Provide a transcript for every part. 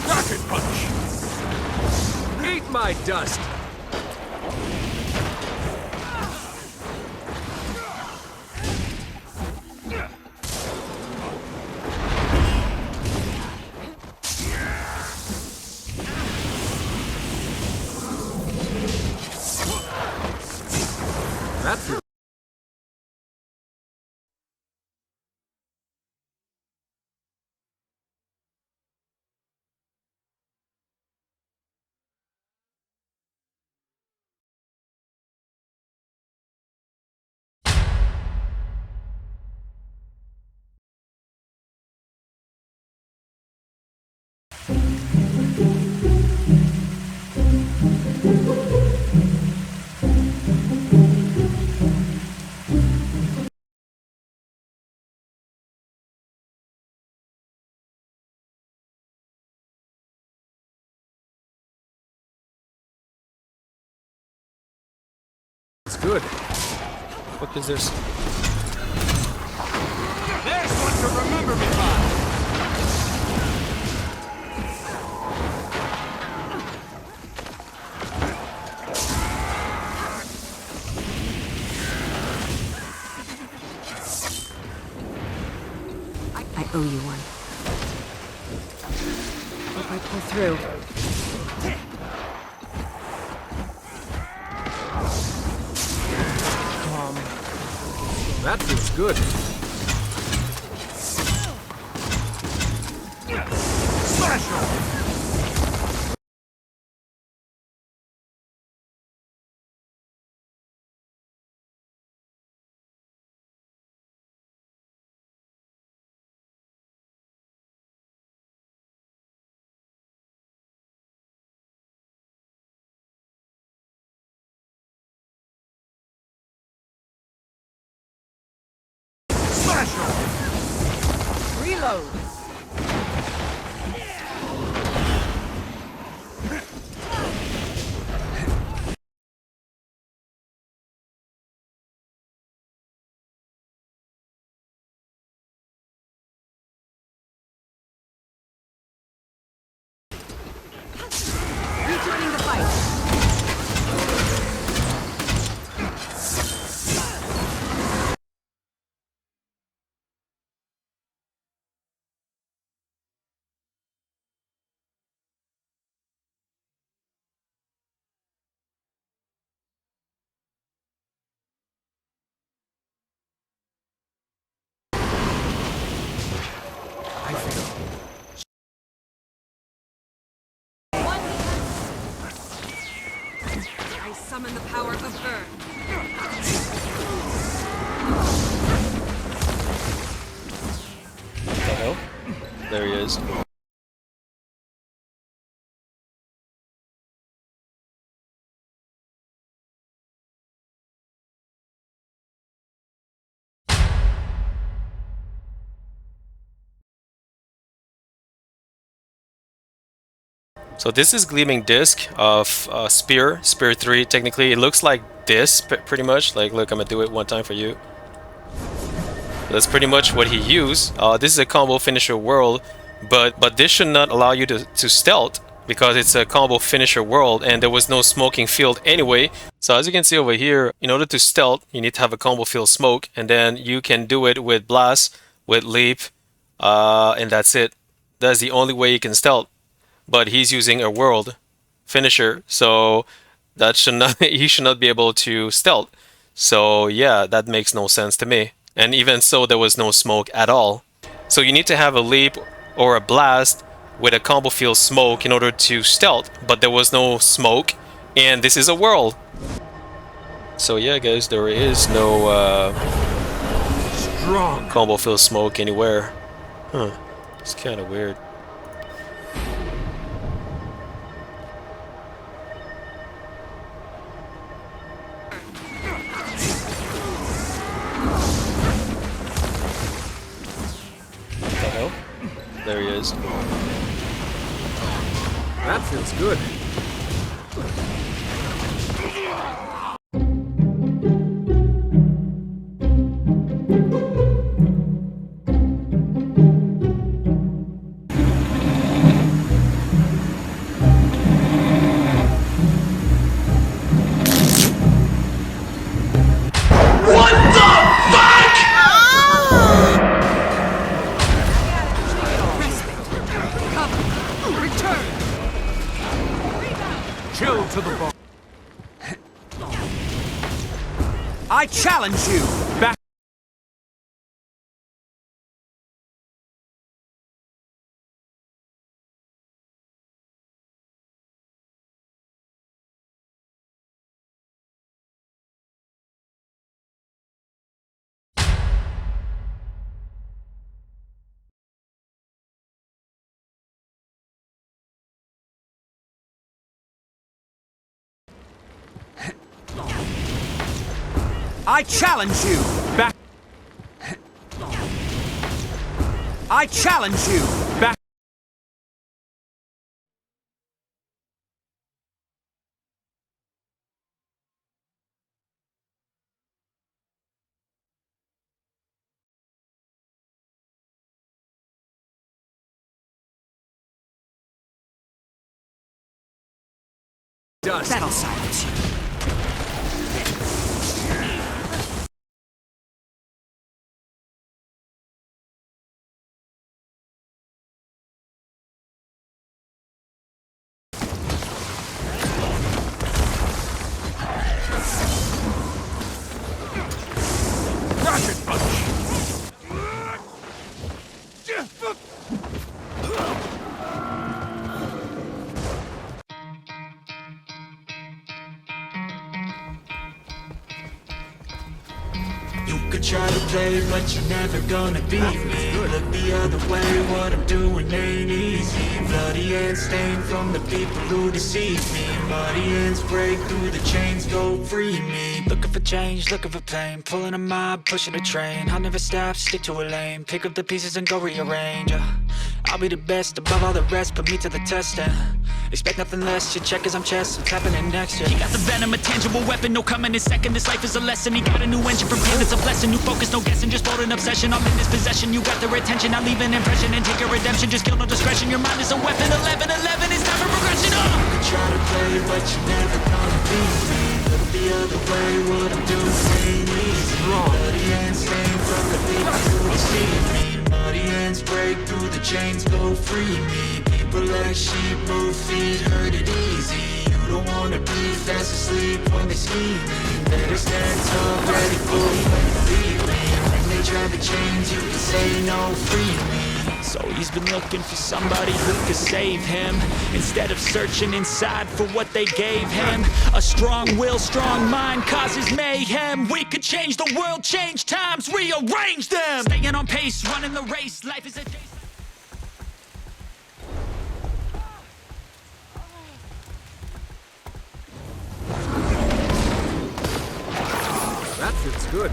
Rocket punch! Eat my dust! That's good. What is this? There's one to remember me by! I owe you one. Hope I pull through. That feels good. Smash her! Smash her! Reload! Rejoining the fight. I summon the power of Burn. What the hell? There he is. So this is gleaming disc of Spear 3 technically. It looks like this pretty much. Like, look, I'm gonna do it one time for you. That's pretty much what he used. This is a combo finisher world, but this should not allow you to stealth because it's a combo finisher world and there was no smoking field anyway. So as you can see over here, in order to stealth, you need to have a combo field smoke, and then you can do it with blast, with leap, and that's it. That's the only way you can stealth. But he's using a world finisher, so that should not he should not be able to stealth. So yeah, that makes no sense to me. And even so, there was no smoke at all. So you need to have a leap or a blast with a combo field smoke in order to stealth, but there was no smoke, and this is a world. So yeah, guys, there is no Strong. combo fill smoke anywhere. Huh. It's kind of weird. What the hell? There he is. That feels good. Return! Chill to the bone. I challenge you. Back. I challenge you. Back. I challenge you. Back. Dust. That'll silence you. Rocket punch. You could try to play, but you're never gonna beat me. Look the other way, what I'm doing ain't easy. Bloody hands stained from the people who deceive me. Muddy hands break through the chains, go free me. Looking for change, looking for pain. Pulling a mob, pushing a train. I'll never stop, stick to a lane. Pick up the pieces and go rearrange. I'll be the best above all the rest, put me to the test and expect nothing less. Your check as I'm chess, I'm tapping in next year. He got the venom, a tangible weapon, no coming in second. This life is a lesson, he got a new engine from pain, it's a blessing. New focus, no guessing, just bold an obsession. I'm in his possession, you got their attention. I'll leave an impression and take a redemption. Just kill no discretion, your mind is a weapon. 11-11, it's time for progression. You could try to play, but you're never gonna beat me. Look the other way, what I'm doing ain't easy. Bloody hands stained from the people who deceive me. Muddy hands break through the chains, go free me. People like sheep move feet, hurt it easy. You don't wanna be fast asleep when they scheming. Better stand tall, ready for when you leave me. When they try to change, you can say no, free me. So he's been looking for somebody who could save him, instead of searching inside for what they gave him. A strong will, strong mind causes mayhem. We could change the world, change times, rearrange them. Staying on pace, running the race, life is a chase. That feels good.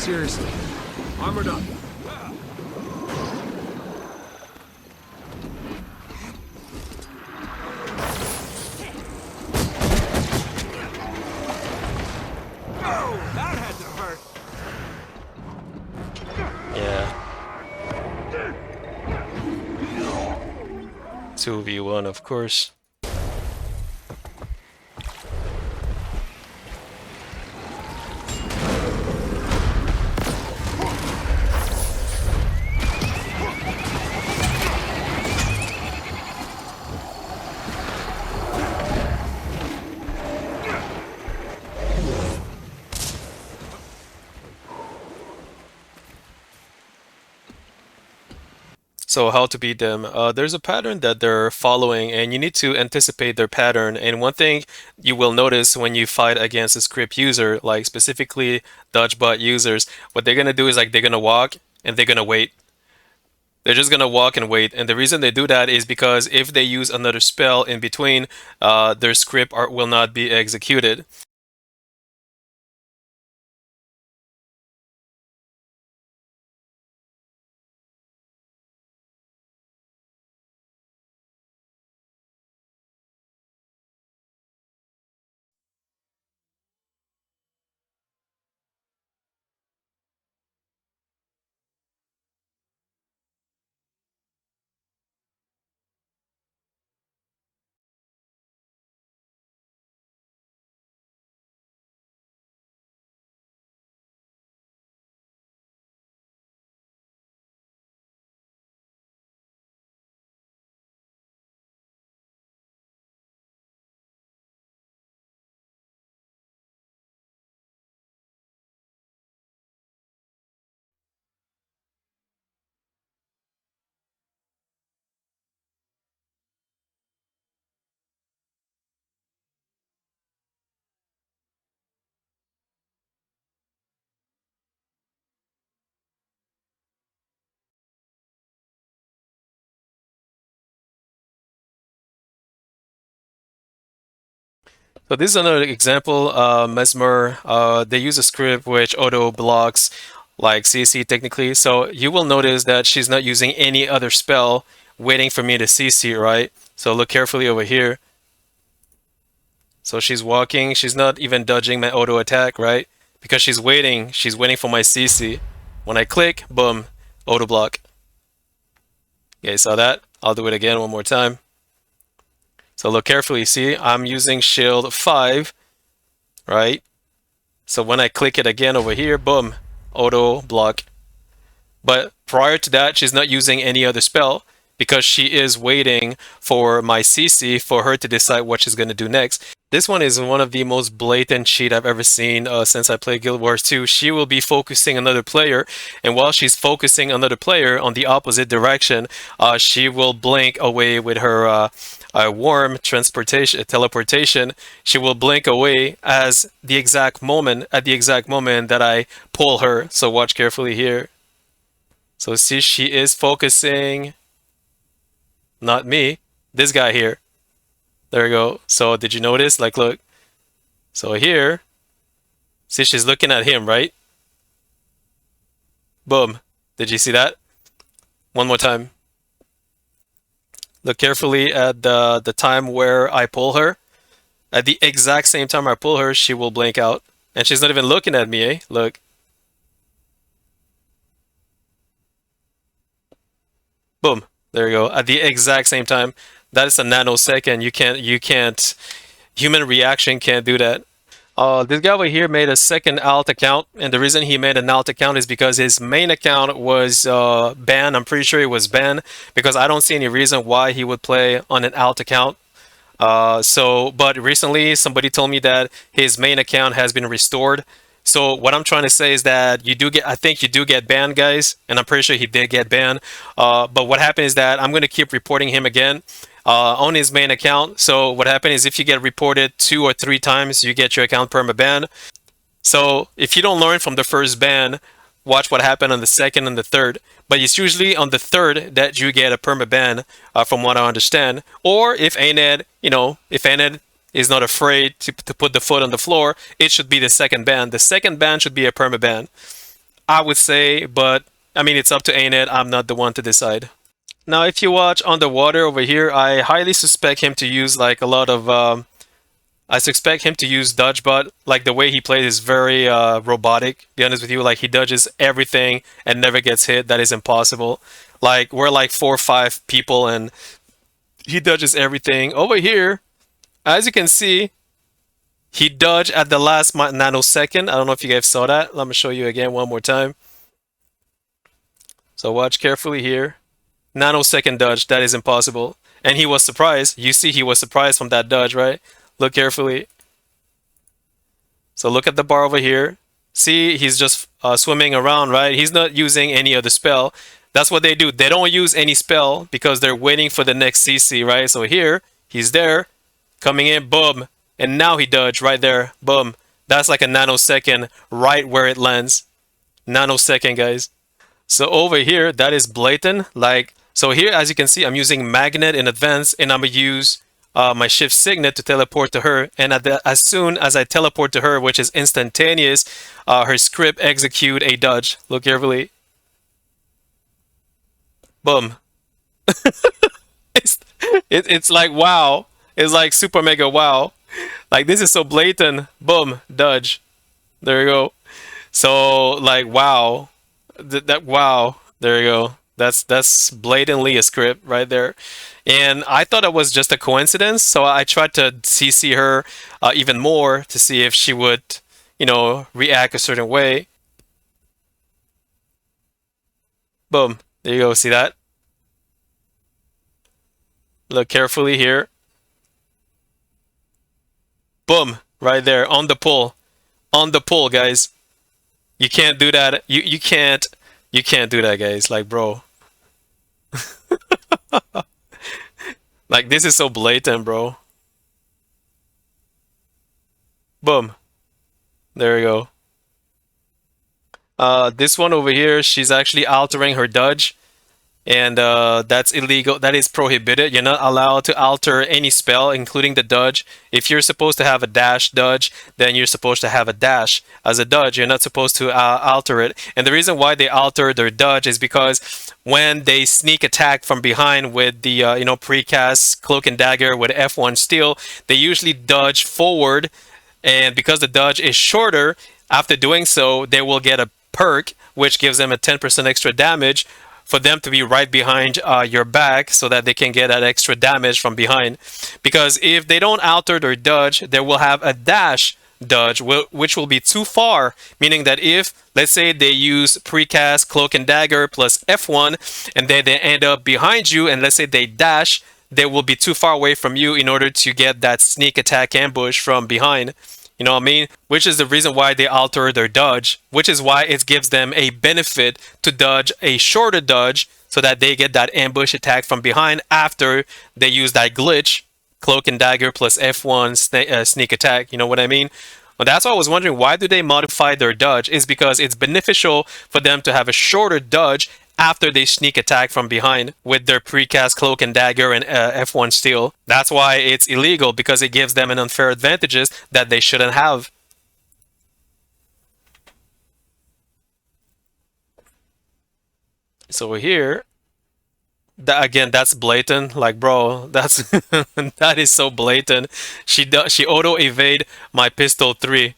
seriously. Armored up. Oh, that had to hurt. Yeah. 2v1, of course. So how to beat them? There's a pattern that they're following, and you need to anticipate their pattern. And one thing you will notice when you fight against a script user, like specifically dodge bot users, what they're gonna do is like they're gonna walk and they're gonna wait. They're just gonna walk and wait, and the reason they do that is because if they use another spell in between, their script will not be executed. So this is another example. Mesmer, they use a script which auto blocks like CC technically. So you will notice that she's not using any other spell waiting for me to CC, right? So look carefully over here. So she's walking, she's not even dodging my auto attack, right? Because she's waiting for my CC. When I click, boom, auto block. Yeah, you saw that? I'll do it again one more time. So look carefully, see, I'm using shield 5, right? So when I click it again over here, boom, auto block. But prior to that, she's not using any other spell because she is waiting for my CC for her to decide what she's going to do next. This one is one of the most blatant cheat I've ever seen since I played Guild Wars 2. She will be focusing another player, and while she's focusing another player on the opposite direction, she will blink away with her warm teleportation. She will blink away at the exact moment that I pull her. So watch carefully here. So see, she is focusing, not me, this guy here. There we go. So did you notice? Like, look. So here, see, she's looking at him, right? Boom. Did you see that? One more time. Look carefully at the time where I pull her. At the exact same time I pull her, she will blink out. And she's not even looking at me, eh? Look. Boom. There you go. At the exact same time. That is a nanosecond. You can't, human reaction can't do that. This guy over here made a second alt account, and the reason he made an alt account is because his main account was banned. I'm pretty sure it was banned because I don't see any reason why he would play on an alt account. But recently somebody told me that his main account has been restored. So what I'm trying to say is that I think you do get banned, guys, and I'm pretty sure he did get banned. But what happened is that I'm going to keep reporting him again on his main account. So what happened is if you get reported 2 or 3 times, you get your account perma-banned. So if you don't learn from the first ban, watch what happened on the second and the third. But it's usually on the third that you get a perma-ban, from what I understand. Or if Anet, if Anet is not afraid to put the foot on the floor, it should be the second ban. The second ban should be a perma-ban. I would say, but I mean, it's up to Anet. I'm not the one to decide. Now, if you watch Underwater over here, I highly suspect him to use like a lot of. I suspect him to use dodge, but like the way he plays is very robotic. Be honest with you, like he dodges everything and never gets hit. That is impossible. Like we're like 4 or 5 people and he dodges everything. Over here, as you can see, he dodged at the last nanosecond. I don't know if you guys saw that. Let me show you again one more time. So watch carefully here. Nanosecond dodge, that is impossible. And he was surprised. You see he was surprised from that dodge, right? Look carefully. So look at the bar over here. See, he's just swimming around, right? He's not using any other spell. That's what they do. They don't use any spell because they're waiting for the next CC, right? So here, he's there, coming in, boom. And now he dodged right there, boom. That's like a nanosecond right where it lands. Nanosecond, guys. So over here, that is blatant. Like, so here, as you can see, I'm using Magnet in advance, and I'm gonna use my Shift Signet to teleport to her. And as soon as I teleport to her, which is instantaneous, her script execute a dodge. Look carefully. Boom. it's like wow. It's like super mega wow. Like this is so blatant. Boom, dodge. There you go. So like wow. That wow. There you go. That's blatantly a script right there. And I thought it was just a coincidence, so I tried to CC her even more to see if she would, you know, react a certain way. Boom. There you go. See that? Look carefully here. Boom. Right there on the pull. On the pull, guys. You can't do that. You can't do that, guys. Like, bro. Like this is so blatant, bro. Boom. There we go. This one over here, she's actually altering her dodge. And that's illegal. That is prohibited. You're not allowed to alter any spell, including the dodge. If you're supposed to have a dash dodge, then you're supposed to have a dash as a dodge. You're not supposed to alter it. And the reason why they alter their dodge is because when they sneak attack from behind with the precast cloak and dagger with F1 steel, they usually dodge forward. And because the dodge is shorter, after doing so, they will get a perk, which gives them a 10% extra damage for them to be right behind your back so that they can get that extra damage from behind. Because if they don't alter their dodge, they will have a dash dodge, which will be too far. Meaning that if, let's say they use precast, cloak and dagger plus F1, and then they end up behind you, and let's say they dash, they will be too far away from you in order to get that sneak attack ambush from behind. You know what I mean? Which is the reason why they alter their dodge, which is why it gives them a benefit to dodge a shorter dodge so that they get that ambush attack from behind after they use that glitch, cloak and dagger plus F1 sneak attack. You know what I mean? Well, that's why I was wondering, why do they modify their dodge? Is because it's beneficial for them to have a shorter dodge after they sneak attack from behind with their precast cloak and dagger and F1 steel. That's why it's illegal, because it gives them an unfair advantages that they shouldn't have. So here, again, that's blatant. Like, bro, that's that is so blatant. She auto evade my pistol 3.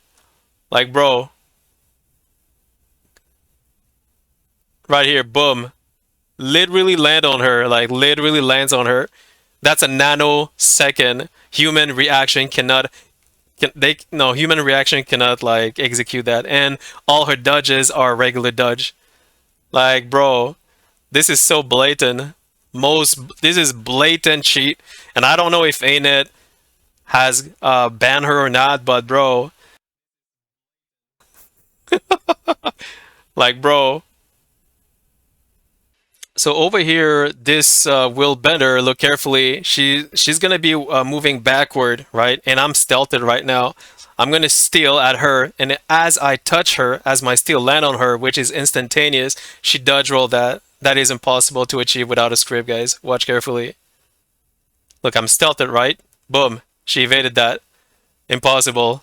Like, bro. Right here, boom. Literally land on her, like literally lands on her. That's a nanosecond. Human reaction cannot human reaction cannot like execute that. And all her dodges are regular dodge. Like, bro, this is so blatant. This is blatant cheat. And I don't know if Anet has banned her or not, but bro. Like, bro. So over here, this Will Bender, look carefully, she's gonna be moving backward, right? And I'm stealthed right now. I'm gonna steal at her, and as I touch her, as my steal land on her, which is instantaneous, she dodge roll that. That is impossible to achieve without a script, guys. Watch carefully. Look, I'm stealthed, right? Boom. She evaded that. Impossible.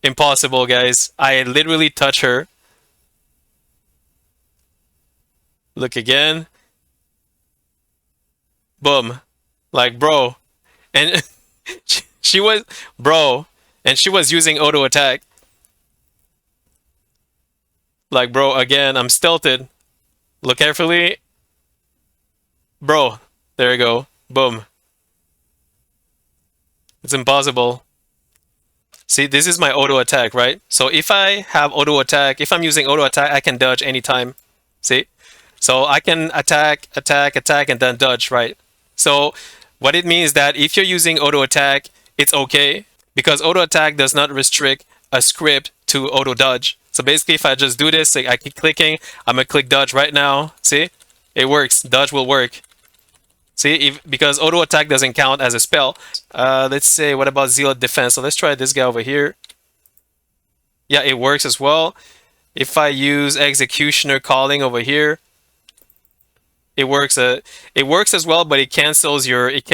Impossible, guys. I literally touch her. Look again. Boom. Like, bro. And she was, bro. And she was using auto attack. Like, bro, again, I'm stealthed. Look carefully. Bro. There you go. Boom. It's impossible. See, this is my auto attack, right? So if I have auto attack, if I'm using auto attack, I can dodge anytime. See? So I can attack, attack, attack, and then dodge, right? So what it means is that if you're using auto attack, it's okay because auto attack does not restrict a script to auto dodge. So basically, if I just do this, like I keep clicking, I'm gonna click dodge right now. See? It works. Dodge will work. See, because auto attack doesn't count as a spell. Let's say, what about zealot defense? So let's try this guy over here. Yeah, it works as well. If I use executioner calling over here, it works. It works as well, but it cancels your your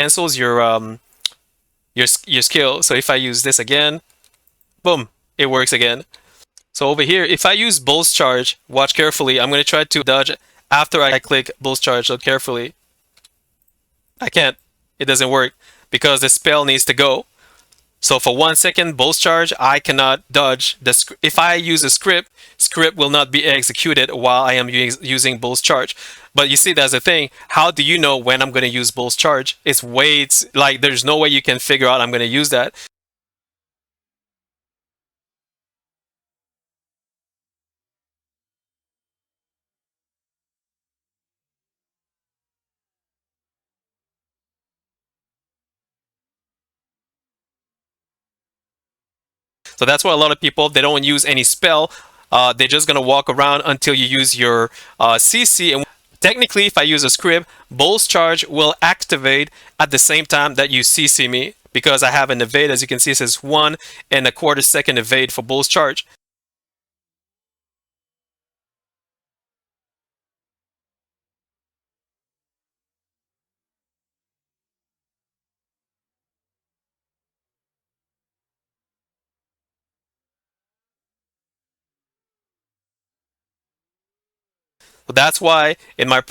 skill. So if I use this again, boom, it works again. So over here, if I use Bull's Charge, watch carefully. I'm gonna try to dodge after I click Bull's Charge. Look carefully. I can't. It doesn't work because the spell needs to go. So for 1 second, Bull's Charge, I cannot dodge. If I use a script will not be executed while I am using Bull's Charge. But you see, that's the thing. How do you know when I'm going to use Bull's Charge? It's like there's no way you can figure out I'm going to use that. So that's why a lot of people, they don't use any spell. They're just going to walk around until you use your CC. And technically, if I use a script, Bull's Charge will activate at the same time that you CC me. Because I have an evade, as you can see, it says 1.25 second evade for Bull's Charge. So that's why in my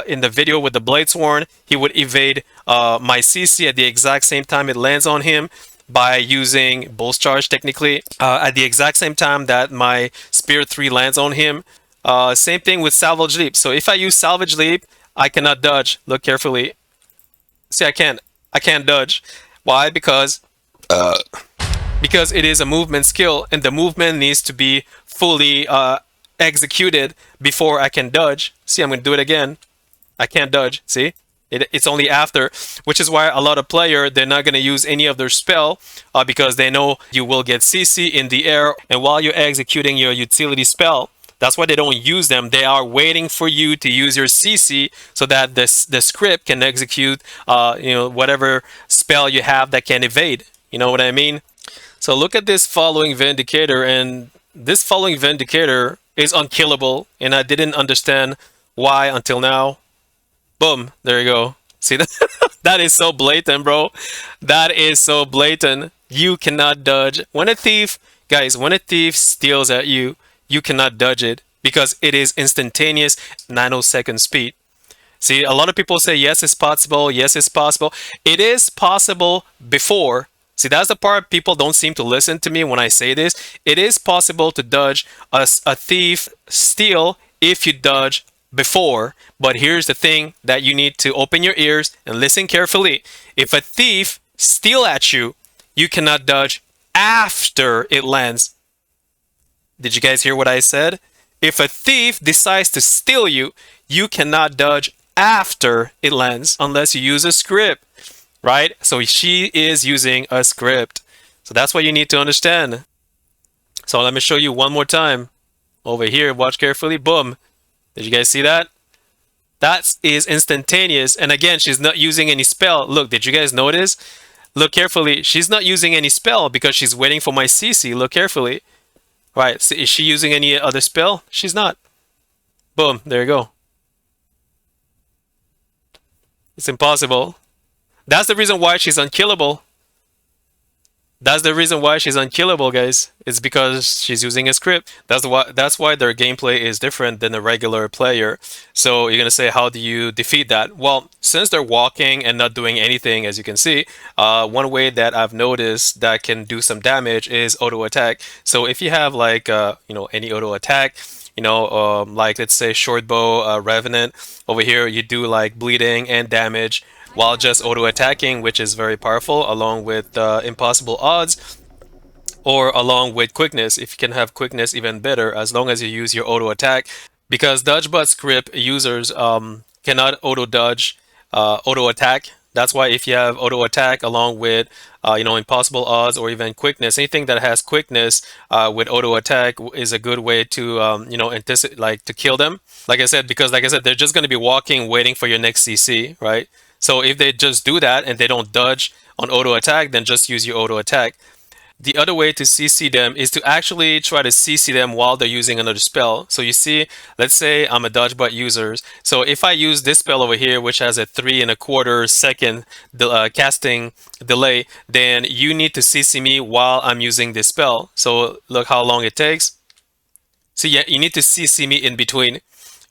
in the video with the Bladesworn, he would evade my CC at the exact same time it lands on him by using Bull's Charge technically. At the exact same time that my Spirit 3 lands on him. Same thing with Salvage Leap. So if I use Salvage Leap, I cannot dodge. Look carefully. See, I can't dodge. Why? Because it is a movement skill and the movement needs to be fully executed before I can dodge. See, I'm going to do it again. I can't dodge. See? It's only after, which is why a lot of players, they're not going to use any of their spell because they know you will get CC in the air. And while you're executing your utility spell, that's why they don't use them. They are waiting for you to use your CC so that the script can execute whatever spell you have that can evade. You know what I mean? So look at this following Vindicator, and this following Vindicator is unkillable, and I didn't understand why until now. Boom, there you go. See that? That is so blatant, bro. That is so blatant. You cannot dodge. When a thief, guys, when a thief steals at you, you cannot dodge it because it is instantaneous nanosecond speed. See, a lot of people say, yes, it's possible. Yes, it's possible. It is possible before. See, that's the part people don't seem to listen to me when I say this. It is possible to dodge a thief steal if you dodge before. But here's the thing that you need to open your ears and listen carefully. If a thief steal at you, you cannot dodge after it lands. Did you guys hear what I said? If a thief decides to steal you, you cannot dodge after it lands unless you use a script. Right? So she is using a script. So that's what you need to understand. So let me show you one more time. Over here, watch carefully. Boom. Did you guys see that? That is instantaneous. And again, she's not using any spell. Look, did you guys notice? Look carefully. She's not using any spell because she's waiting for my CC. Look carefully. Right. So is she using any other spell? She's not. Boom. There you go. It's impossible. That's the reason why she's unkillable. That's the reason why she's unkillable, guys. It's because she's using a script. That's why their gameplay is different than a regular player. So you're gonna say, how do you defeat that? Well, since they're walking and not doing anything, as you can see, one way that I've noticed that can do some damage is auto attack. So if you have like any auto attack, like let's say short bow, revenant over here, you do like bleeding and damage while just auto attacking, which is very powerful, along with impossible odds or along with quickness. If you can have quickness, even better, as long as you use your auto attack, because dodge but script users cannot auto dodge, auto attack. That's why if you have auto attack along with impossible odds or even quickness, anything that has quickness with auto attack is a good way to anticipate, like to kill them. Like I said, because like I said, they're just going to be walking, waiting for your next CC, right? So if they just do that and they don't dodge on auto attack, then just use your auto attack. The other way to CC them is to actually try to CC them while they're using another spell. So you see, let's say I'm a dodge butt user. So if I use this spell over here, which has a 3.25 second casting delay, then you need to CC me while I'm using this spell. So look how long it takes. So yeah, you need to CC me in between.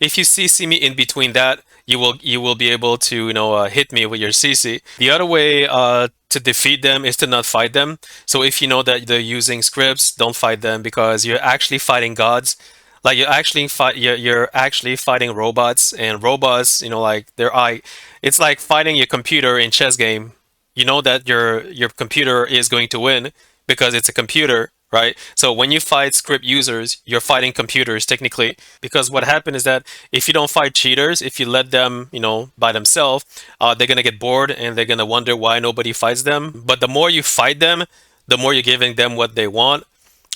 If you CC me in between that, you will be able to hit me with your CC. The other way to defeat them is to not fight them. So if you know that they're using scripts, don't fight them because you're actually fighting gods. Like you're actually fighting robots, and robots, like it's like fighting your computer in chess game. You know that your computer is going to win because it's a computer, right? So when you fight script users, you're fighting computers technically. Because what happened is that if you don't fight cheaters, if you let them, by themselves, they're gonna get bored and they're gonna wonder why nobody fights them. But the more you fight them, the more you're giving them what they want,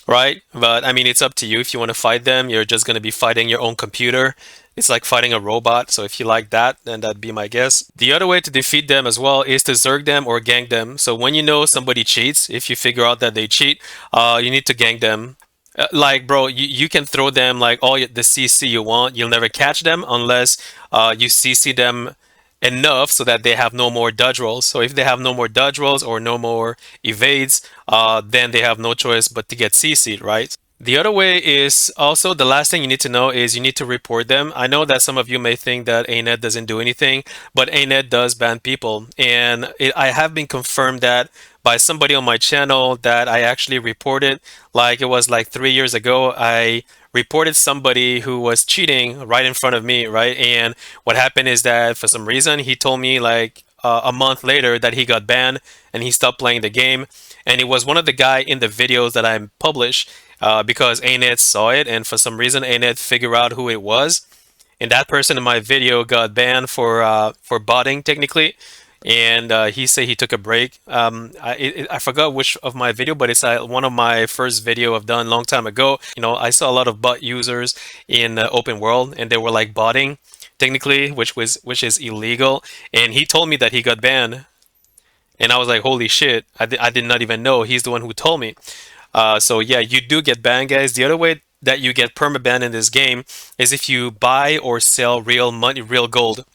right? But I mean, it's up to you. If you want to fight them, you're just going to be fighting your own computer. It's like fighting a robot. So if you like that, then that'd be my guess. The other way to defeat them as well is to zerg them or gank them. So when you know somebody cheats, if you figure out that they cheat, you need to gank them. Like, bro, you can throw them like the CC you want. You'll never catch them unless you CC them enough so that they have no more dodge rolls. So if they have no more dodge rolls or no more evades, then they have no choice but to get CC'd, right? The other way is also the last thing you need to know is you need to report them. I know that some of you may think that Anet doesn't do anything, but Anet does ban people. And I have been confirmed that by somebody on my channel that I actually reported, like it was like 3 years ago, I reported somebody who was cheating right in front of me, right? And what happened is that for some reason he told me like a month later that he got banned and he stopped playing the game. And it was one of the guy in the videos that I published because Anet saw it, and for some reason Anet figured out who it was, and that person in my video got banned for botting technically. And he said he took a break. I forgot which of my video, but it's one of my first video I've done a long time ago. I saw a lot of bot users in open world, and they were like botting technically, which is illegal. And he told me that he got banned, and I was like, holy shit! I did not even know. He's the one who told me. So yeah, you do get banned, guys. The other way that you get permaban in this game is if you buy or sell real money, real gold.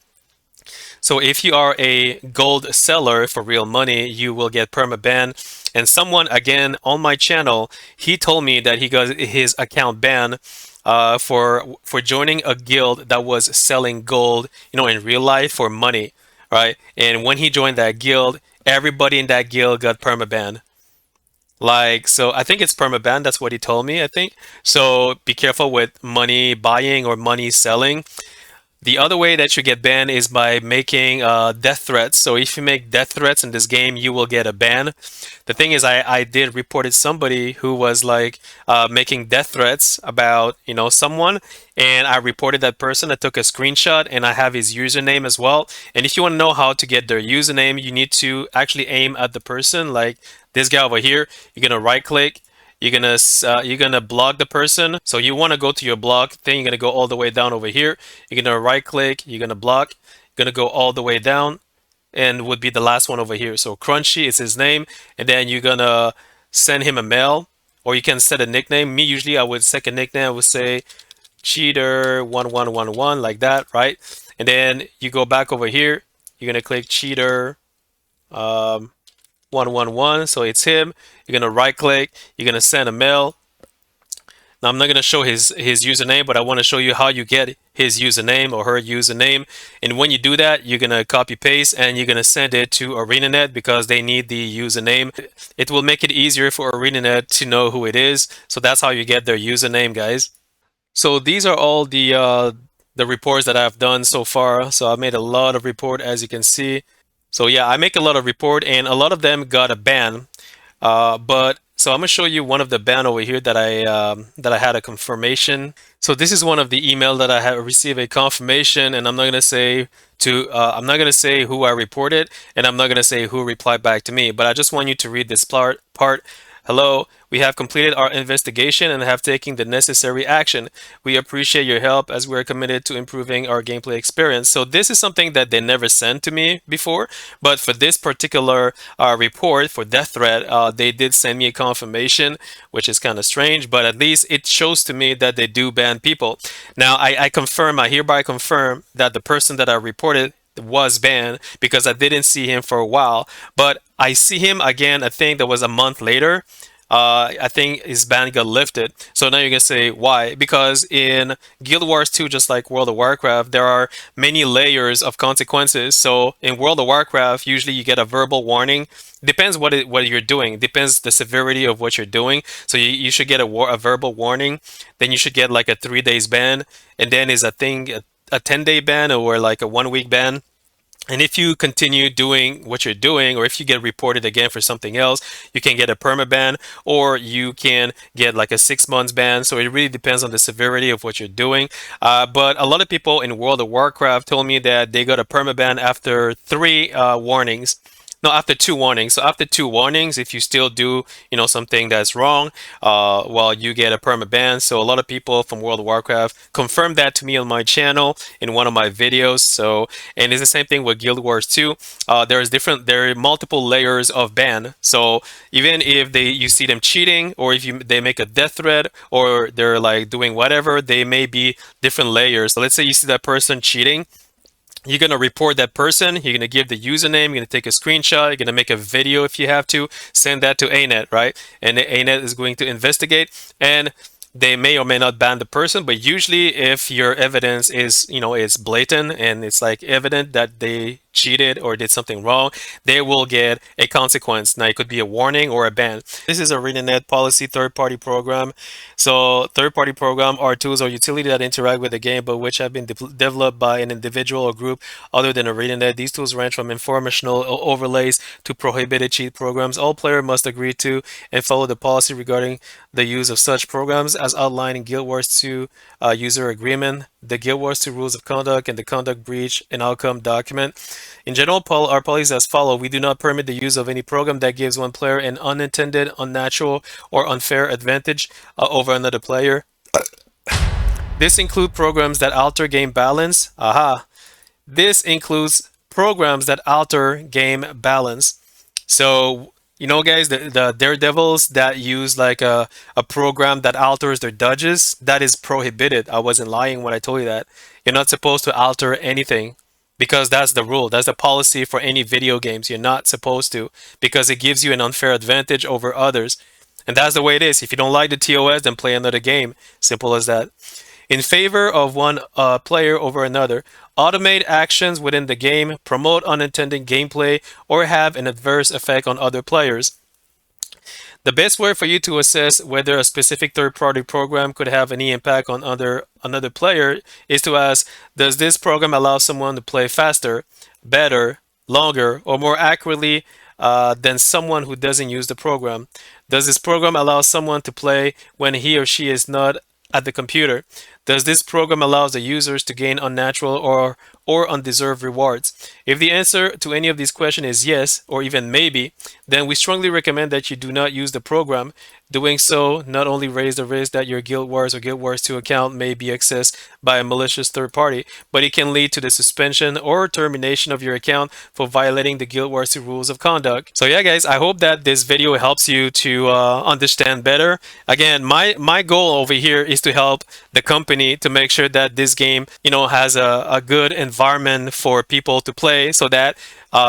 So if you are a gold seller for real money, you will get permaban. And someone again on my channel, he told me that he got his account banned for joining a guild that was selling gold, in real life for money, right? And when he joined that guild, everybody in that guild got permaban. Like, so I think it's permaban. That's what he told me, I think. So be careful with money buying or money selling. The other way that you get banned is by making death threats. So if you make death threats in this game, you will get a ban. The thing is, I did reported somebody who was like making death threats about someone, and I reported that person. I took a screenshot and I have his username as well. And if you want to know how to get their username, you need to actually aim at the person, like this guy over here. You're gonna right click. You're gonna block the person. So you want to go to your block, then you're gonna go all the way down over here. You're gonna right click, you're gonna block, you're gonna go all the way down, and would be the last one over here. So Crunchy is his name, and then you're gonna send him a mail, or you can set a nickname. Me usually I would set a nickname. I would say cheater1111 like that, right? And then you go back over here. You're gonna click cheater. 111. So it's him. You're gonna right click. You're gonna send a mail. Now I'm not gonna show his username, but I want to show you how you get his username or her username. And when you do that, you're gonna copy paste and you're gonna send it to ArenaNet because they need the username. It will make it easier for ArenaNet to know who it is. So that's how you get their username, guys. So these are all the reports that I've done so far. So I made a lot of report, as you can see. So yeah, I make a lot of report, and a lot of them got a ban. But so I'm gonna show you one of the ban over here that I had a confirmation. So this is one of the email that I have received a confirmation, and I'm not gonna say who I reported, and I'm not gonna say who replied back to me. But I just want you to read this part. Hello, we have completed our investigation and have taken the necessary action. We appreciate your help as we are committed to improving our gameplay experience. So this is something that they never sent to me before, but for this particular report, for that threat, they did send me a confirmation, which is kind of strange, but at least it shows to me that they do ban people. Now, I hereby confirm that the person that I reported was banned because I didn't see him for a while, but I see him again. I think that was a month later. I think his ban got lifted. So now you're gonna say why? Because in Guild Wars 2, just like World of Warcraft, there are many layers of consequences. So in World of Warcraft, usually you get a verbal warning. Depends what you're doing. Depends the severity of what you're doing. So you should get a verbal warning. Then you should get like a 3 days ban, and then is a 10-day ban or like a 1 week ban. And if you continue doing what you're doing, or if you get reported again for something else, you can get a permaban, or you can get like a 6 months ban. So it really depends on the severity of what you're doing. But a lot of people in World of Warcraft told me that they got a permaban after 3 warnings. No, after 2 warnings. So after 2 warnings, if you still do, something that's wrong, well, you get a perma ban. So a lot of people from World of Warcraft confirmed that to me on my channel in one of my videos. So, and it's the same thing with Guild Wars 2. There are multiple layers of ban. So even if you see them cheating, or if they make a death threat, or they're like doing whatever, they may be different layers. So let's say you see that person cheating. You're going to report that person. You're going to give the username. You're going to take a screenshot. You're going to make a video if you have to. Send that to Anet, right? And Anet is going to investigate. And they may or may not ban the person, but usually if your evidence is, it's blatant and it's like evident that they cheated or did something wrong, they will get a consequence. Now it could be a warning or a ban. This is a ArenaNet policy third-party program. So third-party program are tools or utility that interact with the game but which have been developed by an individual or group other than ArenaNet. These tools range from informational overlays to prohibited cheat programs. All players must agree to and follow the policy regarding the use of such programs as outlined in Guild Wars 2 user agreement, the Guild Wars 2 rules of conduct, and the conduct breach and outcome document. In general, our policies as follow. We do not permit the use of any program that gives one player an unintended, unnatural, or unfair advantage over another player. This includes programs that alter game balance. This includes programs that alter game balance. So, guys, the daredevils that use like a program that alters their dodges, that is prohibited. I wasn't lying when I told you that. You're not supposed to alter anything because that's the rule. That's the policy for any video games. You're not supposed to, because it gives you an unfair advantage over others. And that's the way it is. If you don't like the TOS, then play another game. Simple as that. In favor of one player over another, automate actions within the game, promote unintended gameplay, or have an adverse effect on other players. The best way for you to assess whether a specific third-party program could have any impact on another player is to ask, does this program allow someone to play faster, better, longer, or more accurately than someone who doesn't use the program? Does this program allow someone to play when he or she is not at the computer? Does this program allow the users to gain unnatural or undeserved rewards? If the answer to any of these questions is yes, or even maybe, then we strongly recommend that you do not use the program. Doing so not only raises the risk that your Guild Wars or Guild Wars 2 account may be accessed by a malicious third party, but it can lead to the suspension or termination of your account for violating the Guild Wars 2 rules of conduct. So yeah, guys, I hope that this video helps you to understand better. Again, my goal over here is to help the company company to make sure that this game, you know, has a good environment for people to play, so that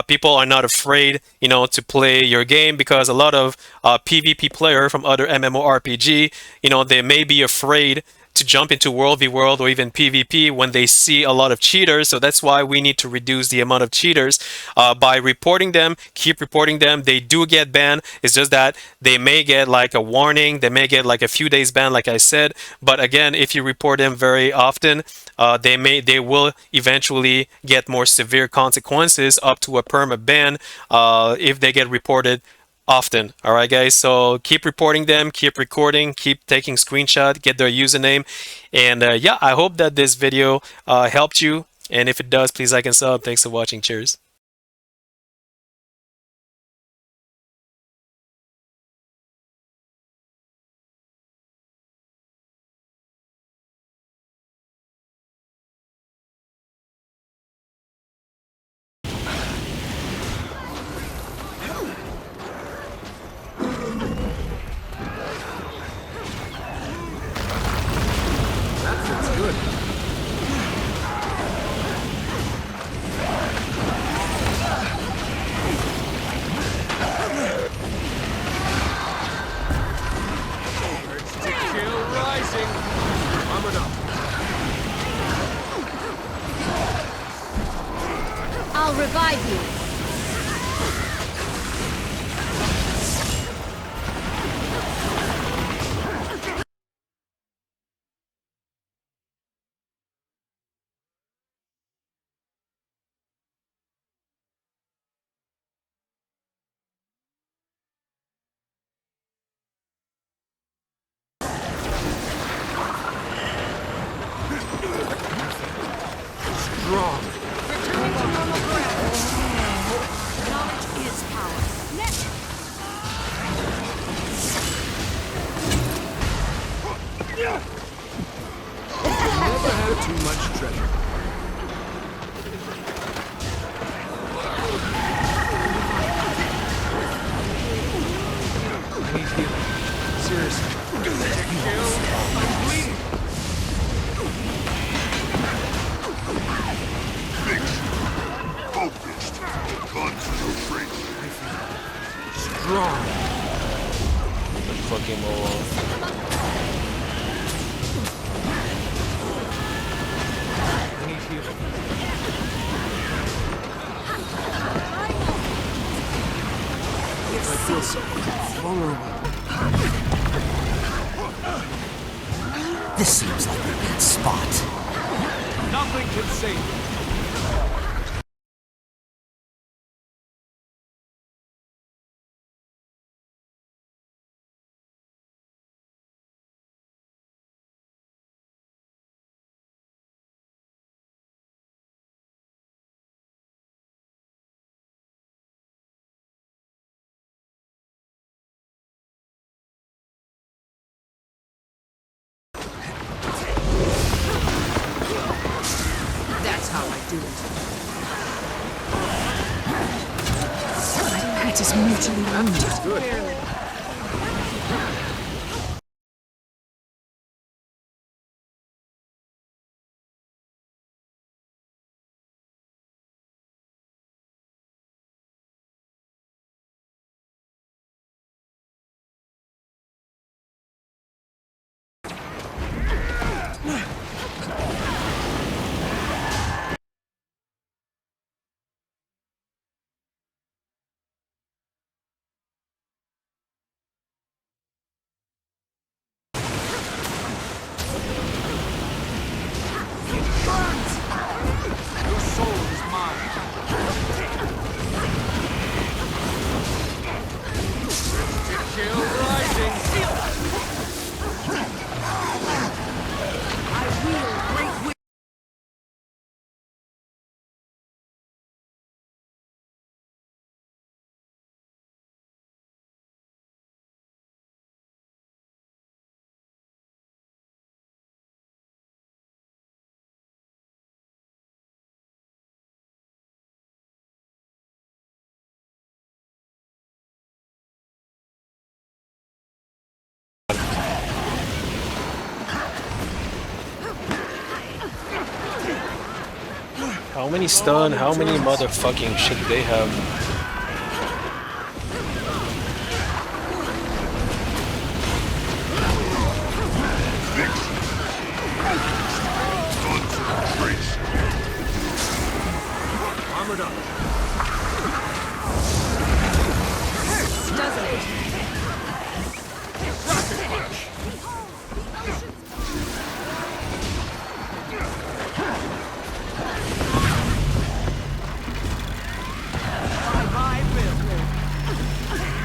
people are not afraid, you know, to play your game, because a lot of PvP player from other MMORPG, you know, they may be afraid to jump into World v World or even PvP when they see a lot of cheaters. So that's why we need to reduce the amount of cheaters by reporting them. Keep reporting them. They do get banned. It's just that they may get like a warning. They may get like a few days ban, like I said. But again, if you report them very often, they will eventually get more severe consequences, up to a perma ban if they get reported often. All right, guys, so keep reporting them, keep recording, keep taking screenshot, get their username, and yeah, I hope that this video helped you, and if it does, please like and sub. Thanks for watching. Cheers. That's good. Urge to kill rising. Armored up. I'll revive you. Strong. Returning to normal ground. Knowledge is power. Never had too much treasure. I need healing. Seriously. Kill. I'm bleeding. Focused. Concentrate. Strong. Fucking move. I need healing. I feel so vulnerable. This seems like a good spot. Nothing can save me. That's how I do it. That is mutually That's good. How many stun? How many motherfucking shit they have? Armored up. Doesn't it?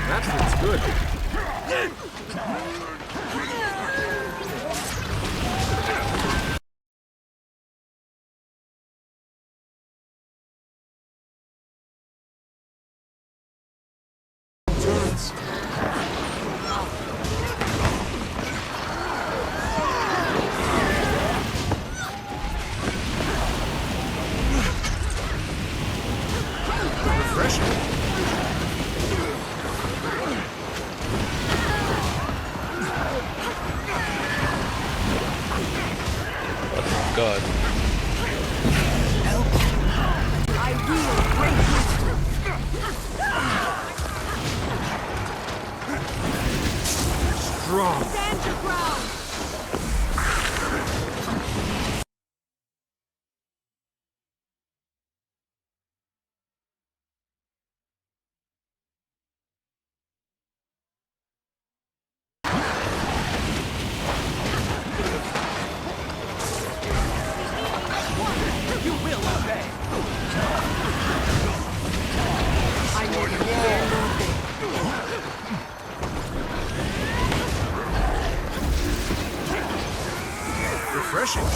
That feels good. Turns. Refreshing. God. I wield great wisdom. Strong. Stand your ground. You will obey. I neither fear nor think. Refreshing.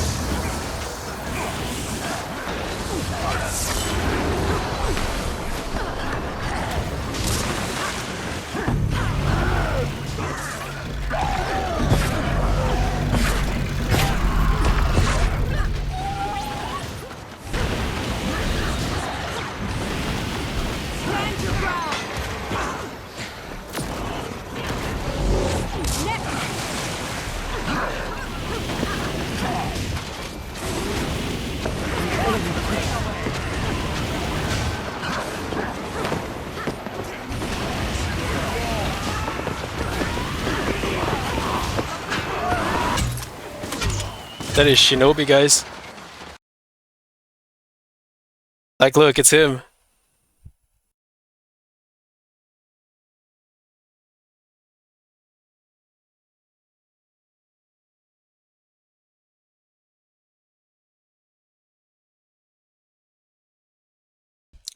Stand your ground. Next. That is Shinobi, guys. Like, look, it's him.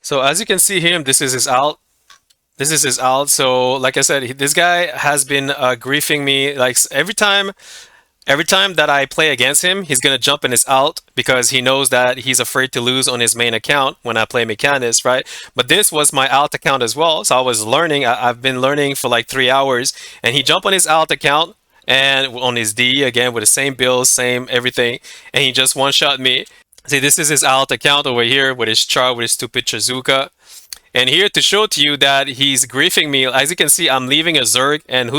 So as you can see him, this is his alt. This is his alt. So like I said, this guy has been griefing me like every time that I play against him, he's gonna jump in his alt because he knows that he's afraid to lose on his main account when I play Mechanist, right? But this was my alt account as well, so I was learning. I've been learning for like 3 hours, and he jumped on his alt account and on his D again with the same build, same everything, and he just one-shot me. See, this is his alt account over here with his char with his stupid Chazuka. And here to show to you that he's griefing me, as you can see, I'm leaving a Zerg, and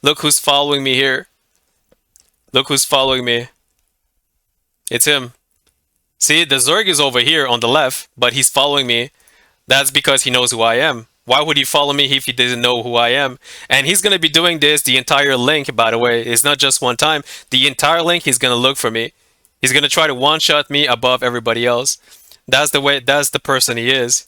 look who's following me here. Look who's following me. It's him. See, the Zerg is over here on the left, but he's following me. That's because he knows who I am. Why would he follow me if he didn't know who I am? And he's going to be doing this the entire link, by the way. It's not just one time. The entire link, he's going to look for me. He's going to try to one-shot me above everybody else. That's the way, that's the person he is.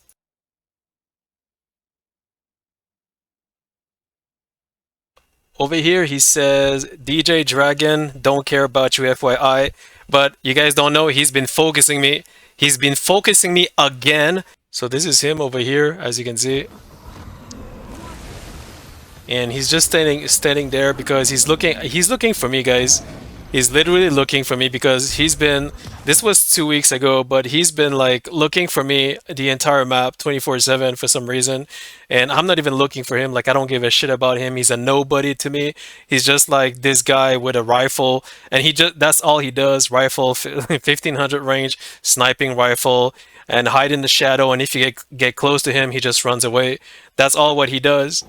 Over here, he says, DJ Dragon, don't care about you, FYI. But you guys don't know, he's been focusing me. He's been focusing me again. So this is him over here, as you can see. And he's just standing there because he's looking for me, guys. He's literally looking for me because this was 2 weeks ago, but he's been like looking for me the entire map 24/7 for some reason. And I'm not even looking for him. Like, I don't give a shit about him. He's a nobody to me. He's just like this guy with a rifle, and that's all he does. Rifle, 1500 range, sniping rifle, and hide in the shadow. And if you get close to him, he just runs away. That's all what he does.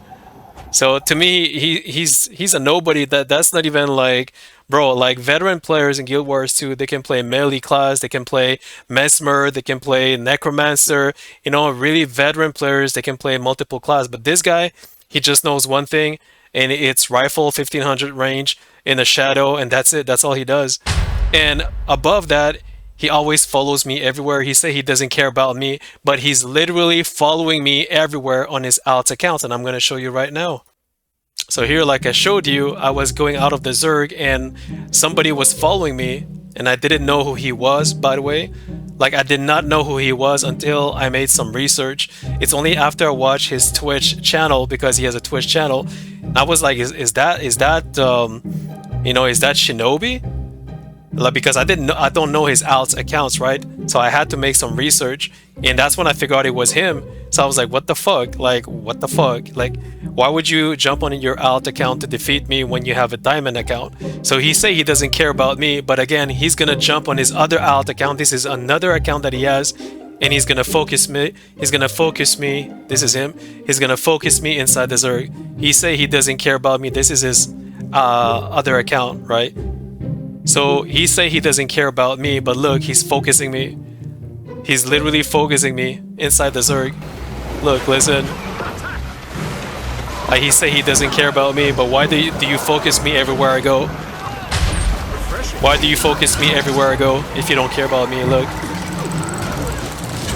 So to me, he's a nobody. That's not even like, bro. Like veteran players in Guild Wars 2, they can play melee class, they can play mesmer, they can play necromancer. You know, really veteran players, they can play multiple class. But this guy, he just knows one thing, and it's rifle 1500 range in the shadow, and that's it. That's all he does. And above that, he always follows me everywhere. He say he doesn't care about me, but he's literally following me everywhere on his alt account, and I'm gonna show you right now. So here, like I showed you, I was going out of the Zerg and somebody was following me, and I didn't know who he was, by the way. Like, I did not know who he was until I made some research. It's only after I watched his Twitch channel, because he has a Twitch channel, I was like, is that you know, is that Shinobi? Like, because I don't know his alt accounts, right? So I had to make some research, and that's when I figured out it was him. So I was like, what the fuck? Like, what the fuck? Like, why would you jump on your alt account to defeat me when you have a diamond account? So he say he doesn't care about me, but again, he's gonna jump on his other alt account. This is another account that he has, and he's gonna focus me. He's gonna focus me. This is him. He's gonna focus me inside the Zerg. He say he doesn't care about me. This is his other account, right? So he say he doesn't care about me, but look, he's focusing me. He's literally focusing me inside the Zerg. Look, listen. He say he doesn't care about me, but why do you focus me everywhere I go? Why do you focus me everywhere I go if you don't care about me? Look.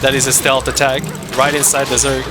That is a stealth attack right inside the Zerg.